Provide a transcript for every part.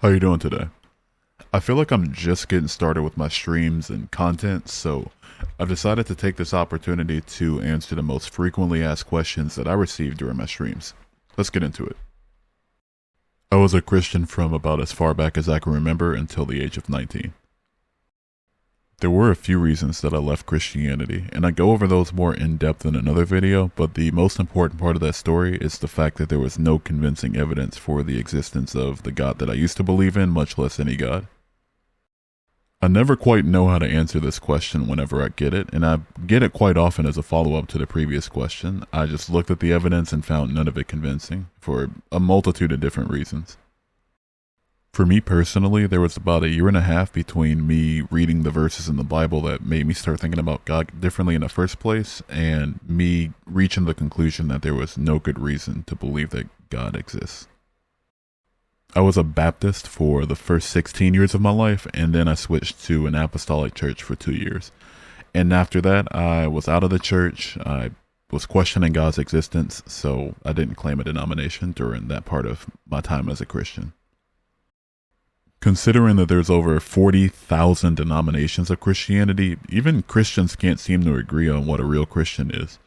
How you doing today? I feel like I'm just getting started with my streams and content, so I've decided to take this opportunity to answer the most frequently asked questions that I receive during my streams. Let's get into it. I was a Christian from about as far back as I can remember until the age of 19. There were a few reasons that I left Christianity, and I go over those more in depth in another video, but the most important part of that story is the fact that there was no convincing evidence for the existence of the God that I used to believe in, much less any God. I never quite know how to answer this question whenever I get it, and I get it quite often as a follow-up to the previous question. I just looked at the evidence and found none of it convincing, for a multitude of different reasons. For me personally, there was about a year and a half between me reading the verses in the Bible that made me start thinking about God differently in the first place, and me reaching the conclusion that there was no good reason to believe that God exists. I was a Baptist for the first 16 years of my life, and then I switched to an apostolic church for 2 years. And after that, I was out of the church. I was questioning God's existence, so I didn't claim a denomination during that part of my time as a Christian. Considering that there's over 40,000 denominations of Christianity, even Christians can't seem to agree on what a real Christian is.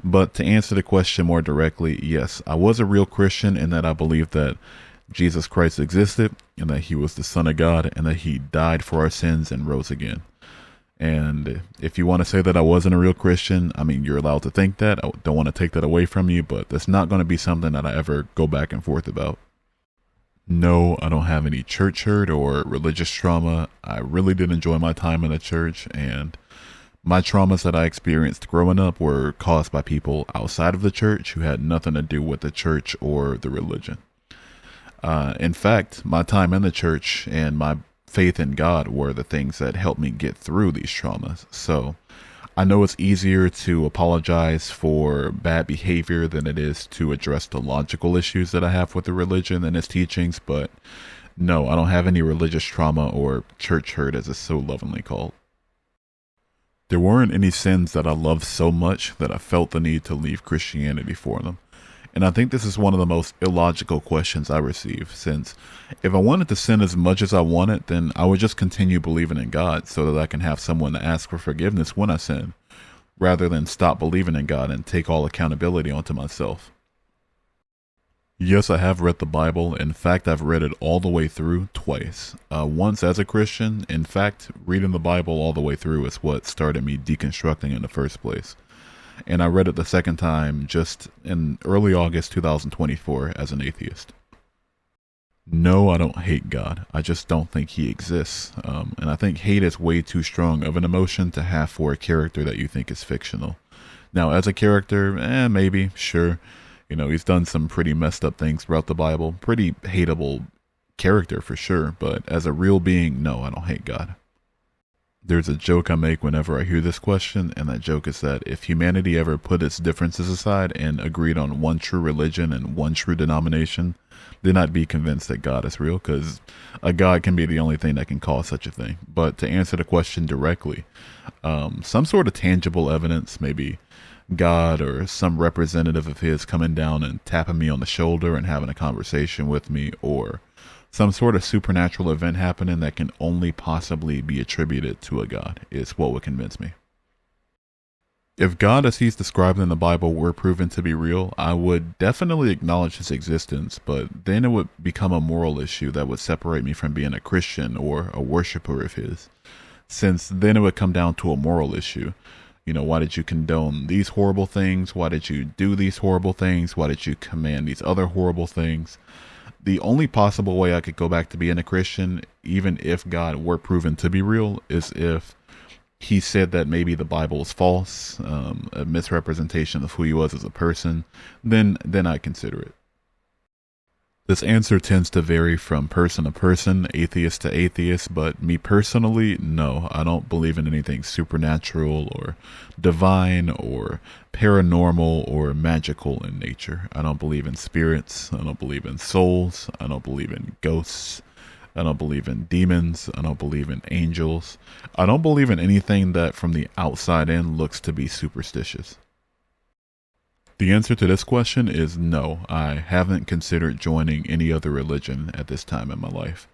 But to answer the question more directly, yes, I was a real Christian in that I believed that Jesus Christ existed and that he was the Son of God and that he died for our sins and rose again. And if you want to say that I wasn't a real Christian, I mean, you're allowed to think that. I don't want to take that away from you, but that's not going to be something that I ever go back and forth about. No, I don't have any church hurt or religious trauma. I really did enjoy my time in the church, and my traumas that I experienced growing up were caused by people outside of the church who had nothing to do with the church or the religion. In fact, my time in the church and my faith in God were the things that helped me get through these traumas. So I know it's easier to apologize for bad behavior than it is to address the logical issues that I have with the religion and its teachings, but no, I don't have any religious trauma or church hurt, as it's so lovingly called. There weren't any sins that I loved so much that I felt the need to leave Christianity for them. And I think this is one of the most illogical questions I receive, since if I wanted to sin as much as I wanted, then I would just continue believing in God so that I can have someone to ask for forgiveness when I sin, rather than stop believing in God and take all accountability onto myself. Yes, I have read the Bible. In fact, I've read it all the way through twice. Once as a Christian. In fact, reading the Bible all the way through is what started me deconstructing in the first place. And I read it the second time just in early August 2024 as an atheist. No, I don't hate God. I just don't think he exists. And I think hate is way too strong of an emotion to have for a character that you think is fictional. Now, as a character, maybe, sure. You know, he's done some pretty messed up things throughout the Bible. Pretty hateable character for sure. But as a real being, no, I don't hate God. There's a joke I make whenever I hear this question, and that joke is that if humanity ever put its differences aside and agreed on one true religion and one true denomination, then I'd be convinced that God is real, because a God can be the only thing that can cause such a thing. But to answer the question directly, some sort of tangible evidence, maybe God or some representative of his coming down and tapping me on the shoulder and having a conversation with me, or some sort of supernatural event happening that can only possibly be attributed to a God is what would convince me. If God as he's described in the Bible were proven to be real, I would definitely acknowledge his existence, but then it would become a moral issue that would separate me from being a Christian or a worshiper of his, since then it would come down to a moral issue. You know, why did you condone these horrible things? Why did you do these horrible things? Why did you command these other horrible things? The only possible way I could go back to being a Christian, even if God were proven to be real, is if he said that maybe the Bible is false, a misrepresentation of who he was as a person, then I'd consider it. This answer tends to vary from person to person, atheist to atheist, but me personally, no, I don't believe in anything supernatural or divine or paranormal or magical in nature. I don't believe in spirits. I don't believe in souls. I don't believe in ghosts. I don't believe in demons. I don't believe in angels. I don't believe in anything that from the outside in looks to be superstitious. The answer to this question is no. I haven't considered joining any other religion at this time in my life.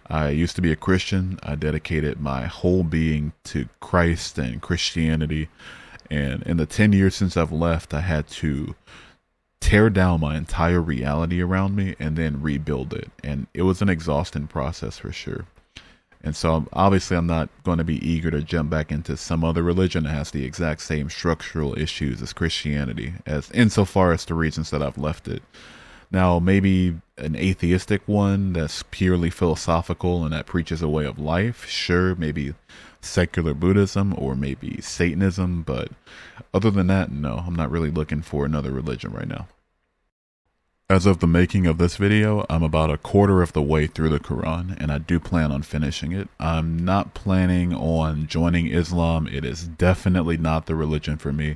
I used to be a Christian. I dedicated my whole being to Christ and Christianity. And in the 10 years since I've left, I had to tear down my entire reality around me and then rebuild it. And it was an exhausting process for sure. And so obviously I'm not going to be eager to jump back into some other religion that has the exact same structural issues as Christianity, as insofar as the reasons that I've left it. Now, maybe an atheistic one that's purely philosophical and that preaches a way of life, sure, maybe secular Buddhism or maybe Satanism, but other than that, no, I'm not really looking for another religion right now. As of the making of this video, I'm about a quarter of the way through the Quran, and I do plan on finishing it. I'm not planning on joining Islam. It is definitely not the religion for me.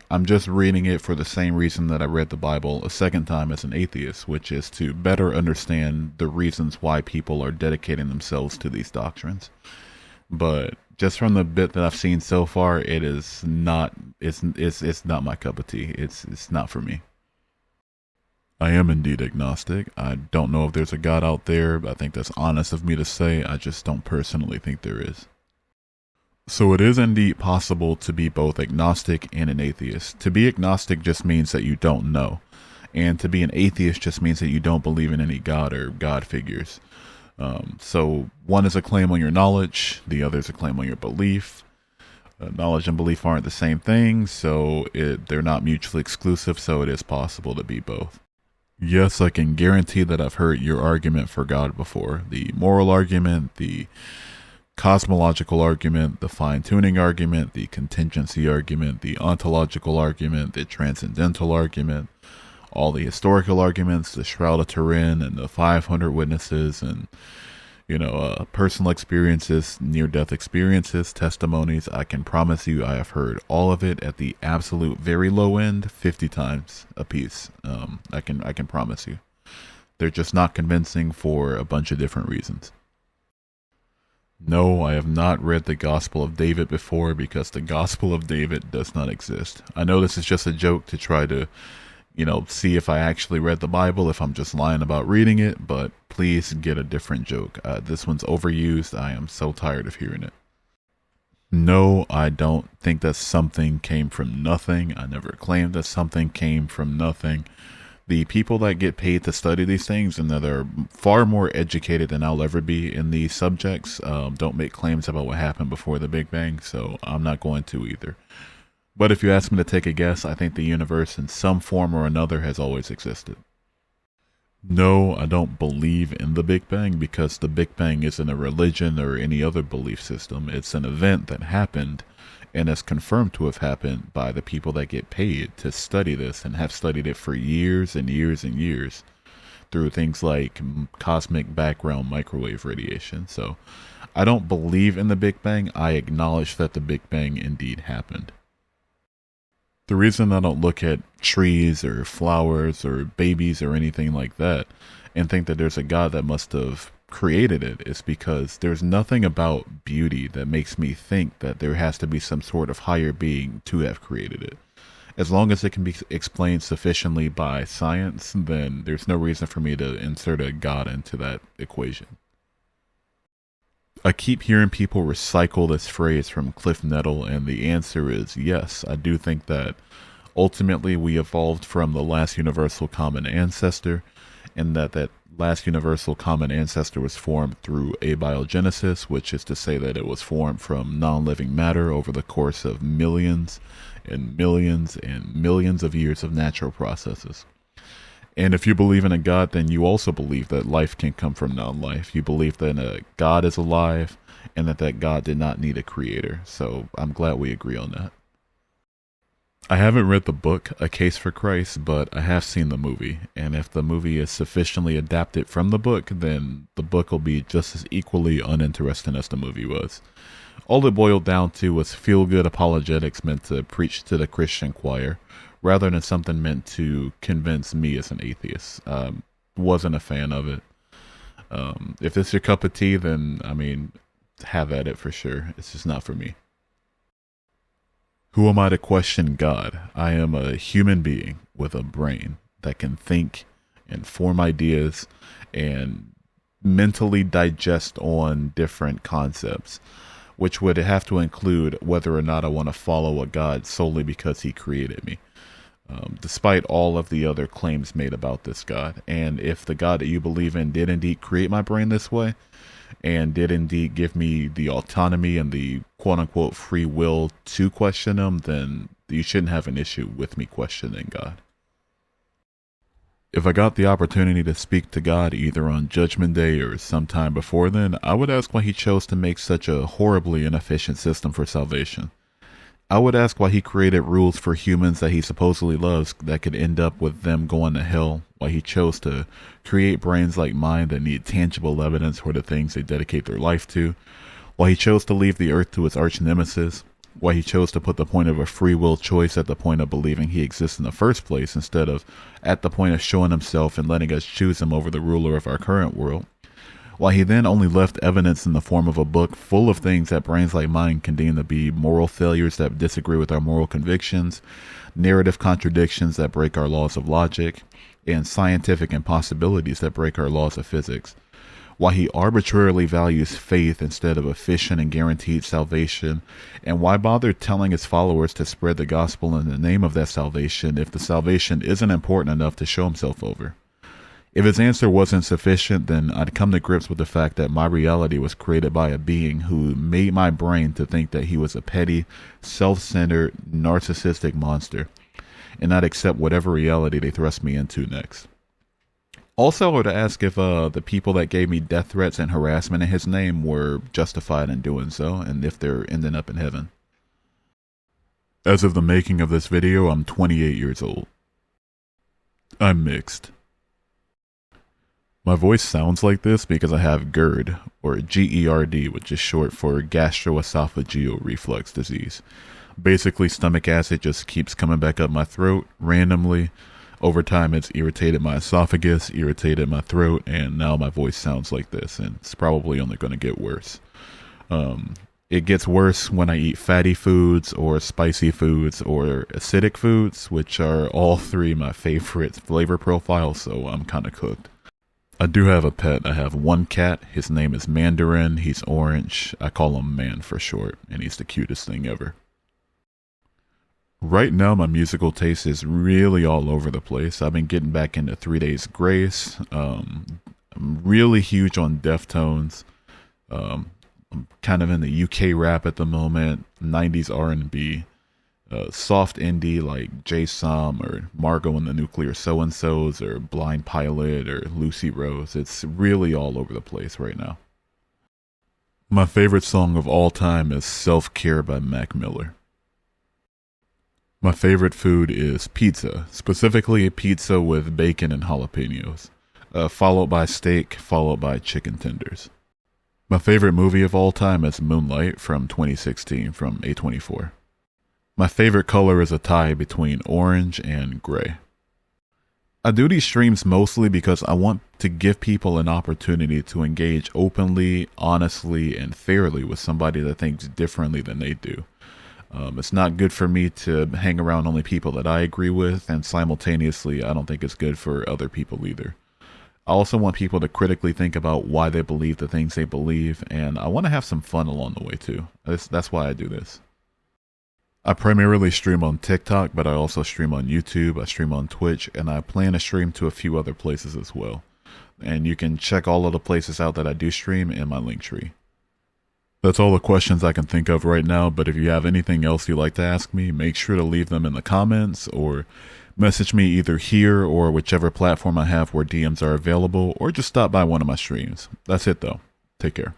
I'm just reading it for the same reason that I read the Bible a second time as an atheist, which is to better understand the reasons why people are dedicating themselves to these doctrines. But just from the bit that I've seen so far, it is not, it's not my cup of tea. It's not for me. I am indeed agnostic. I don't know if there's a God out there. I think that's honest of me to say. I just don't personally think there is. So it is indeed possible to be both agnostic and an atheist. To be agnostic just means that you don't know. And to be an atheist just means that you don't believe in any God or God figures. So one is a claim on your knowledge. The other is a claim on your belief. Knowledge and belief aren't the same thing, so they're not mutually exclusive, so it is possible to be both. Yes, I can guarantee that I've heard your argument for God before. The moral argument, the cosmological argument, the fine-tuning argument, the contingency argument, the ontological argument, the transcendental argument, all the historical arguments, the Shroud of Turin and the 500 witnesses and, personal experiences, near-death experiences, testimonies. I can promise you I have heard all of it at the absolute very low end 50 times a piece. I can promise you. They're just not convincing for a bunch of different reasons. No, I have not read the Gospel of David before because the Gospel of David does not exist. I know this is just a joke to try to see if I actually read the Bible, if I'm just lying about reading it, but please get a different joke. This one's overused. I am so tired of hearing it. No, I don't think that something came from nothing. I never claimed that something came from nothing. The people that get paid to study these things and that are far more educated than I'll ever be in these subjects don't make claims about what happened before the Big Bang, so I'm not going to either. But if you ask me to take a guess, I think the universe in some form or another has always existed. No, I don't believe in the Big Bang because the Big Bang isn't a religion or any other belief system. It's an event that happened and is confirmed to have happened by the people that get paid to study this and have studied it for years and years and years through things like cosmic background microwave radiation. So I don't believe in the Big Bang. I acknowledge that the Big Bang indeed happened. The reason I don't look at trees or flowers or babies or anything like that and think that there's a God that must have created it is because there's nothing about beauty that makes me think that there has to be some sort of higher being to have created it. As long as it can be explained sufficiently by science, then there's no reason for me to insert a God into that equation. I keep hearing people recycle this phrase from Cliff Nettle, and the answer is yes. I do think that ultimately we evolved from the last universal common ancestor, and that last universal common ancestor was formed through abiogenesis, which is to say that it was formed from non-living matter over the course of millions and millions and millions of years of natural processes. And if you believe in a God, then you also believe that life can come from non-life. You believe that a God is alive and that God did not need a creator. So I'm glad we agree on that. I haven't read the book, A Case for Christ, but I have seen the movie. And if the movie is sufficiently adapted from the book, then the book will be just as equally uninteresting as the movie was. All it boiled down to was feel-good apologetics meant to preach to the Christian choir, rather than something meant to convince me as an atheist. Wasn't a fan of it. If it's your cup of tea, then, have at it for sure. It's just not for me. Who am I to question God? I am a human being with a brain that can think and form ideas and mentally digest on different concepts, which would have to include whether or not I want to follow a God solely because he created me. Despite all of the other claims made about this God. And if the God that you believe in did indeed create my brain this way, and did indeed give me the autonomy and the quote-unquote free will to question him, then you shouldn't have an issue with me questioning God. If I got the opportunity to speak to God either on Judgment Day or sometime before then, I would ask why he chose to make such a horribly inefficient system for salvation. I would ask why he created rules for humans that he supposedly loves that could end up with them going to hell, why he chose to create brains like mine that need tangible evidence for the things they dedicate their life to, why he chose to leave the earth to its arch nemesis, why he chose to put the point of a free will choice at the point of believing he exists in the first place instead of at the point of showing himself and letting us choose him over the ruler of our current world. Why he then only left evidence in the form of a book full of things that brains like mine can deem to be moral failures that disagree with our moral convictions, narrative contradictions that break our laws of logic, and scientific impossibilities that break our laws of physics. Why he arbitrarily values faith instead of efficient and guaranteed salvation, and why bother telling his followers to spread the gospel in the name of that salvation if the salvation isn't important enough to show himself over. If his answer wasn't sufficient, then I'd come to grips with the fact that my reality was created by a being who made my brain to think that he was a petty, self-centered, narcissistic monster, and I'd accept whatever reality they thrust me into next. Also, I would ask if the people that gave me death threats and harassment in his name were justified in doing so, and if they're ending up in heaven. As of the making of this video, I'm 28 years old. I'm mixed. My voice sounds like this because I have GERD, or GERD, which is short for gastroesophageal reflux disease. Basically, stomach acid just keeps coming back up my throat randomly. Over time, it's irritated my esophagus, irritated my throat, and now my voice sounds like this, and it's probably only going to get worse. It gets worse when I eat fatty foods or spicy foods or acidic foods, which are all three my favorite flavor profiles, so I'm kind of cooked. I do have a pet. I have one cat. His name is Mandarin. He's orange. I call him Man for short, and he's the cutest thing ever. Right now, my musical taste is really all over the place. I've been getting back into 3 Days Grace. I'm really huge on Deftones. I'm kind of in the UK rap at the moment, 90s R&B. Soft indie like Jay Som or Margot and the Nuclear So-and-Sos or Blind Pilot or Lucy Rose. It's really all over the place right now. My favorite song of all time is Self-Care by Mac Miller. My favorite food is pizza, specifically a pizza with bacon and jalapenos, followed by steak, followed by chicken tenders. My favorite movie of all time is Moonlight from 2016 from A24. My favorite color is a tie between orange and gray. I do these streams mostly because I want to give people an opportunity to engage openly, honestly, and fairly with somebody that thinks differently than they do. It's not good for me to hang around only people that I agree with, and simultaneously, I don't think it's good for other people either. I also want people to critically think about why they believe the things they believe, and I want to have some fun along the way too. That's why I do this. I primarily stream on TikTok, but I also stream on YouTube, I stream on Twitch, and I plan to stream to a few other places as well. And you can check all of the places out that I do stream in my link tree. That's all the questions I can think of right now, but if you have anything else you'd like to ask me, make sure to leave them in the comments or message me either here or whichever platform I have where DMs are available, or just stop by one of my streams. That's it though. Take care.